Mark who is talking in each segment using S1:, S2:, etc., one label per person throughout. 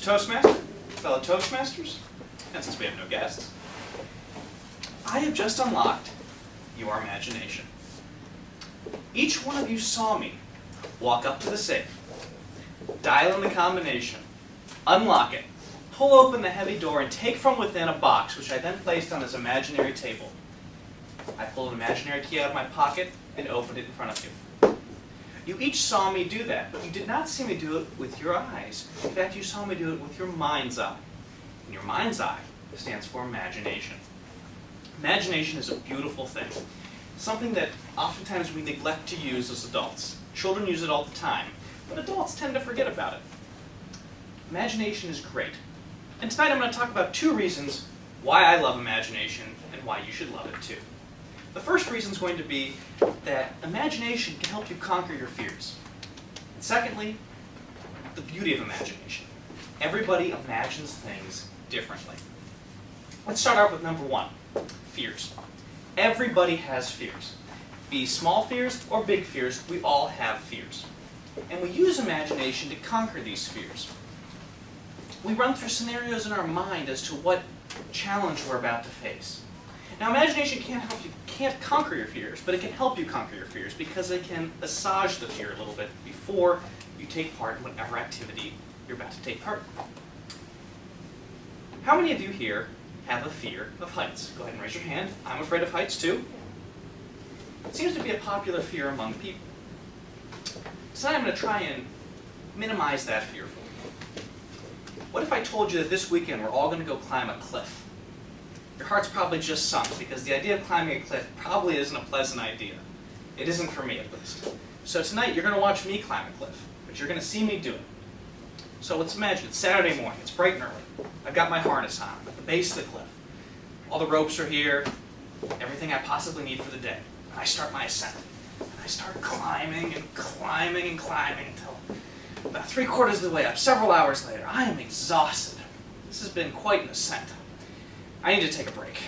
S1: Toastmaster, fellow Toastmasters, and since we have no guests, I have just unlocked your imagination. Each one of you saw me walk up to the safe, dial in the combination, unlock it, pull open the heavy door, and take from within a box, which I then placed on this imaginary table. I pulled an imaginary key out of my pocket and opened it in front of you. You each saw me do that, but you did not see me do it with your eyes. In fact, you saw me do it with your mind's eye. And your mind's eye stands for imagination. Imagination is a beautiful thing, something that oftentimes we neglect to use as adults. Children use it all the time, but adults tend to forget about it. Imagination is great. And tonight I'm going to talk about 2 reasons why I love imagination and why you should love it too. The first reason is going to be that imagination can help you conquer your fears. And secondly, the beauty of imagination. Everybody imagines things differently. Let's start out with number 1, fears. Everybody has fears. Be small fears or big fears, we all have fears. And we use imagination to conquer these fears. We run through scenarios in our mind as to what challenge we're about to face. Now, imagination can't conquer your fears, but it can help you conquer your fears because it can assuage the fear a little bit before you take part in whatever activity you're about to take part in. How many of you here have a fear of heights? Go ahead and raise your hand. I'm afraid of heights too. It seems to be a popular fear among people. So I'm going to try and minimize that fear for you. What if I told you that this weekend we're all going to go climb a cliff? Your heart's probably just sunk because the idea of climbing a cliff probably isn't a pleasant idea. It isn't for me, at least. So tonight you're going to watch me climb a cliff, but you're going to see me do it. So let's imagine it's Saturday morning. It's bright and early. I've got my harness on at the base of the cliff. All the ropes are here, everything I possibly need for the day. And I start my ascent. And I start climbing and climbing and climbing until about 3/4 of the way up, several hours later. I am exhausted. This has been quite an ascent. I need to take a break.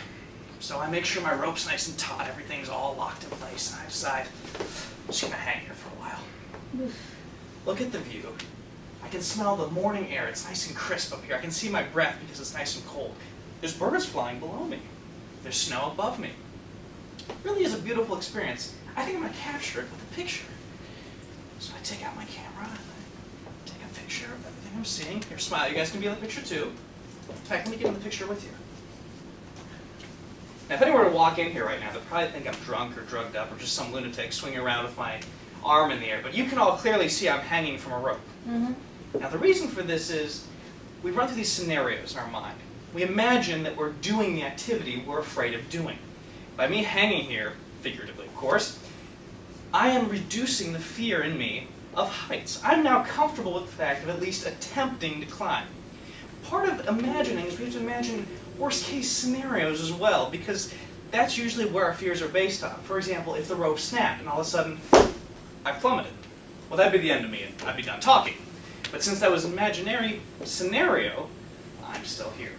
S1: So I make sure my rope's nice and taut, everything's all locked in place, and I decide I'm just going to hang here for a while. Look at the view. I can smell the morning air. It's nice and crisp up here. I can see my breath because it's nice and cold. There's birds flying below me. There's snow above me. It really is a beautiful experience. I think I'm going to capture it with a picture. So I take out my camera, and I take a picture of everything I'm seeing. Here, smile. You guys can be in the picture too. In fact, let me get in the picture with you. Now, if anyone were to walk in here right now, they'd probably think I'm drunk or drugged up or just some lunatic swinging around with my arm in the air. But you can all clearly see I'm hanging from a rope. Now, the reason for this is we run through these scenarios in our mind. We imagine that we're doing the activity we're afraid of doing. By me hanging here, figuratively of course, I am reducing the fear in me of heights. I'm now comfortable with the fact of at least attempting to climb. Part of imagining is we have to imagine worst-case scenarios as well, because that's usually where our fears are based on. For example, if the rope snapped and all of a sudden I plummeted, well, that'd be the end of me and I'd be done talking. But since that was an imaginary scenario, I'm still here.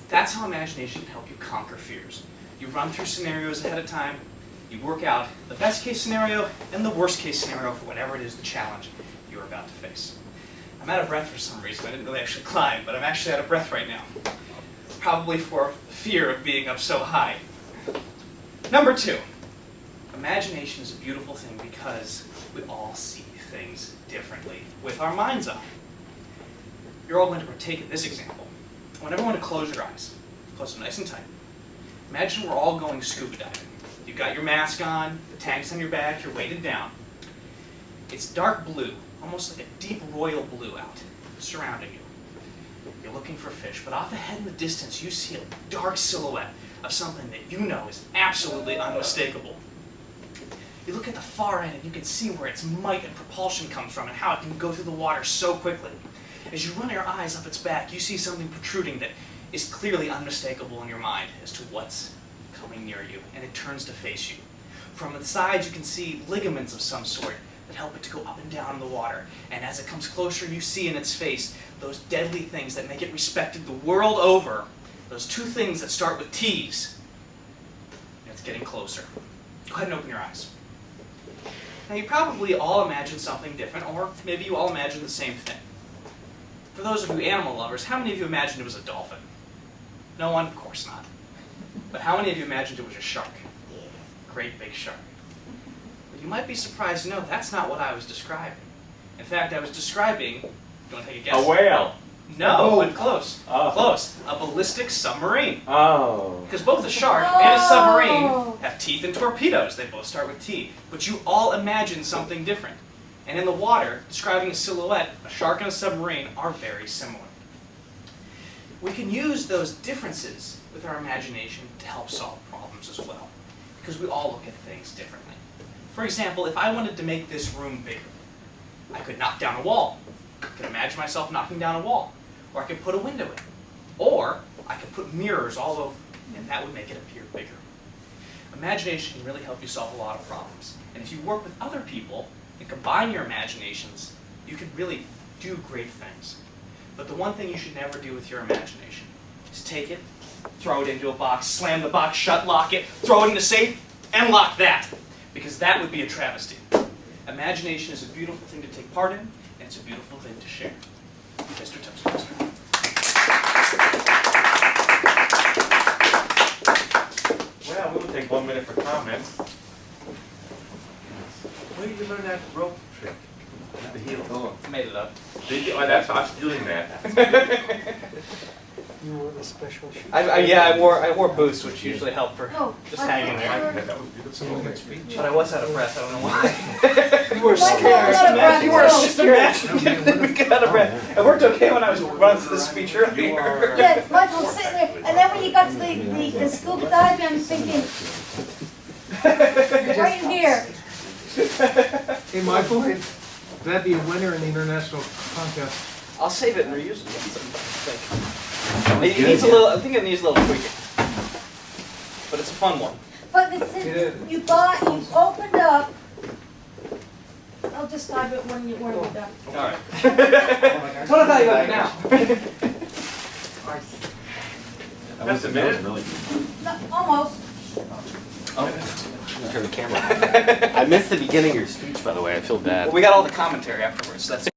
S1: That's how imagination can help you conquer fears. You run through scenarios ahead of time, you work out the best-case scenario and the worst-case scenario for whatever it is the challenge you're about to face. I'm out of breath for some reason. I didn't really actually climb, but I'm actually out of breath right now. Probably for fear of being up so high. Number 2, imagination is a beautiful thing because we all see things differently with our mind's eye. You're all going to partake in this example. I want everyone to close your eyes. Close them nice and tight. Imagine we're all going scuba diving. You've got your mask on, the tank's on your back, you're weighted down. It's dark blue, almost like a deep royal blue out, surrounding you. You're looking for fish, but off ahead in the distance you see a dark silhouette of something that you know is absolutely unmistakable. You look at the far end and you can see where its might and propulsion comes from and how it can go through the water so quickly. As you run your eyes up its back, you see something protruding that is clearly unmistakable in your mind as to what's coming near you, and it turns to face you. From the sides you can see ligaments of some sort that help it to go up and down in the water, and as it comes closer you see in its face those deadly things that make it respected the world over, those 2 things that start with T's. And it's getting closer. Go ahead and open your eyes. Now you probably all imagine something different, or maybe you all imagine the same thing. For those of you animal lovers, how many of you imagined it was a dolphin? No one? Of course not. But how many of you imagined it was a shark? Great big shark. But you might be surprised to know that's not what I was describing. In fact, I was describing, you want to take a guess?
S2: A whale.
S1: No, but close.
S2: Oh.
S1: Close. A ballistic submarine.
S2: Oh.
S1: Because both a shark and a submarine have teeth and torpedoes. They both start with T. But you all imagine something different. And in the water, describing a silhouette, a shark and a submarine are very similar. We can use those differences with our imagination to help solve problems as well. Because we all look at things differently. For example, if I wanted to make this room bigger, I could knock down a wall. I could imagine myself knocking down a wall. Or I could put a window in. Or I could put mirrors all over, and that would make it appear bigger. Imagination can really help you solve a lot of problems. And if you work with other people and combine your imaginations, you can really do great things. But the one thing you should never do with your imagination is take it, throw it into a box, slam the box shut, lock it, throw it in a safe, and lock that. Because that would be a travesty. Imagination is a beautiful thing to take part in, and it's a beautiful thing to share. Mr. Toastmaster.
S2: Well, we will take 1 minute for comments. Where did you learn that rope trick? The heel. Oh.
S1: Made it up.
S2: Did you? Oh, that's I was doing that.
S3: You wore the special shoes.
S1: I wore boots, which usually help for just hanging there.
S2: That was beautiful.
S1: But I was out of breath. I don't know why.
S3: You were
S1: You were just imagine. Get out of breath. It worked okay when I was running through the speech earlier.
S4: Yeah, Michael was sitting there, and then when you got to the scuba dive, I'm thinking, right in here.
S3: Hey, Michael, that'd be a winner in the international contest.
S1: I'll save it and reuse it. It needs a little. I think it needs a little tweaking, but it's a fun one.
S4: But you opened up. I'll describe it when we're done.
S1: All right. What about you about it now?
S2: Just a minute.
S4: No, almost.
S5: Turn the camera off. I missed the beginning of your speech, by the way. I feel bad.
S1: Well, we got all the commentary afterwards. So that's